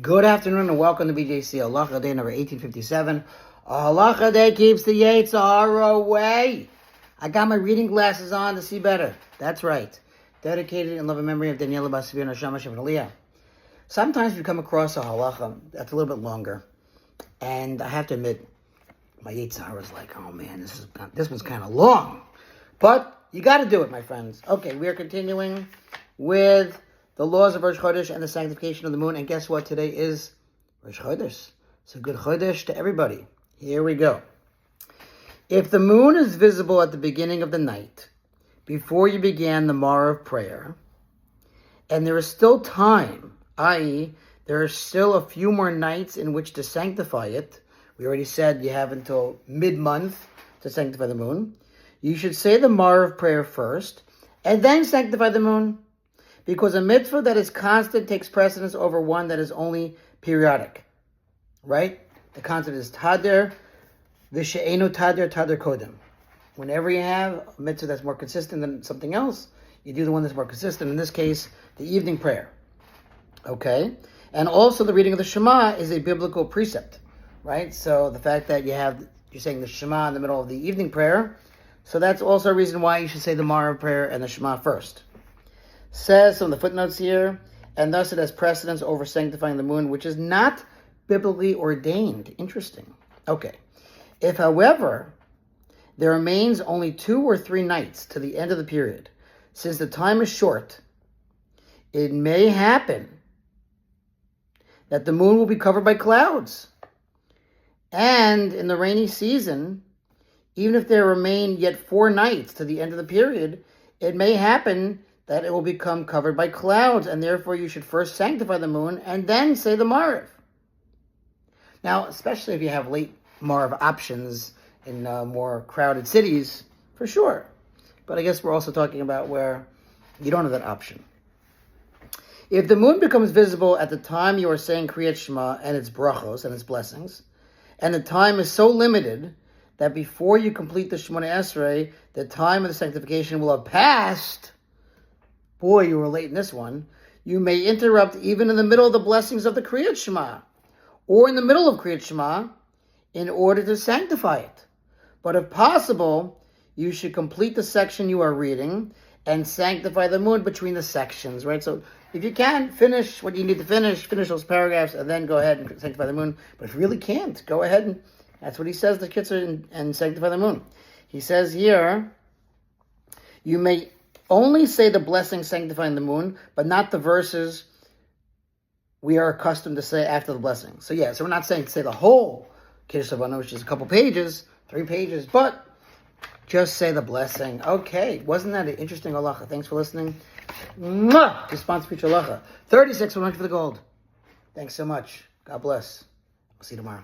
Good afternoon and welcome to BJC Halacha A Day number 1857. Halacha A Day keeps the Yetzer Hara away. I got my reading glasses on to see better. That's right. Dedicated in love and memory of Daniela Basavir Nashama Shem Aliyah. Sometimes we come across a halacha that's a little bit longer, and I have to admit, my Yetzer Hara is like, oh man, this one's kind of long. But you got to do it, my friends. Okay, we are continuing with the laws of Rosh Chodesh and the sanctification of the moon. And guess what? Today is Rosh Chodesh. So good Chodesh to everybody. Here we go. If the moon is visible at the beginning of the night, before you began the Marav prayer, and there is still time, i.e., there are still a few more nights in which to sanctify it. We already said you have until mid-month to sanctify the moon. You should say the Marav prayer first, and then sanctify the moon. Because a mitzvah that is constant takes precedence over one that is only periodic. Right? The concept is tader, v'she'enu tader, tader kodem. Whenever you have a mitzvah that's more consistent than something else, you do the one that's more consistent. In this case, the evening prayer. Okay? And also the reading of the Shema is a biblical precept. Right? So the fact that you're saying the Shema in the middle of the evening prayer, so that's also a reason why you should say the Marav prayer and the Shema first. Says on the footnotes here, and thus it has precedence over sanctifying the moon, which is not biblically ordained. Interesting. Okay. If, however, there remains only 2 or 3 nights to the end of the period, since the time is short, it may happen that the moon will be covered by clouds. And in the rainy season, even if there remain yet 4 nights to the end of the period, it may happen that it will become covered by clouds, and therefore you should first sanctify the moon and then say the Marav. Now, especially if you have late Marav options in more crowded cities, for sure. But I guess we're also talking about where you don't have that option. If the moon becomes visible at the time you are saying Kriyat Shema and its brachos and its blessings, and the time is so limited that before you complete the Shemona Esrei, the time of the sanctification will have passed. Boy, you were late in this one. You may interrupt even in the middle of the blessings of the Kriyat Shema, or in the middle of Kriyat Shema, in order to sanctify it. But if possible, you should complete the section you are reading and sanctify the moon between the sections, right? So if you can, finish what you need to finish those paragraphs, and then go ahead and sanctify the moon. But if you really can't, go ahead and, that's what he says, the Kitzur, and sanctify the moon. He says here, you may only say the blessing sanctifying the moon, but not the verses we are accustomed to say after the blessing. So we're not saying to say the whole Kiddush Savana, which is a couple pages, 3 pages, but just say the blessing. Okay, wasn't that an interesting halacha? Thanks for listening. Mwah! To sponsor future halacha. 36, 100 for the gold. Thanks so much. God bless. I'll see you tomorrow.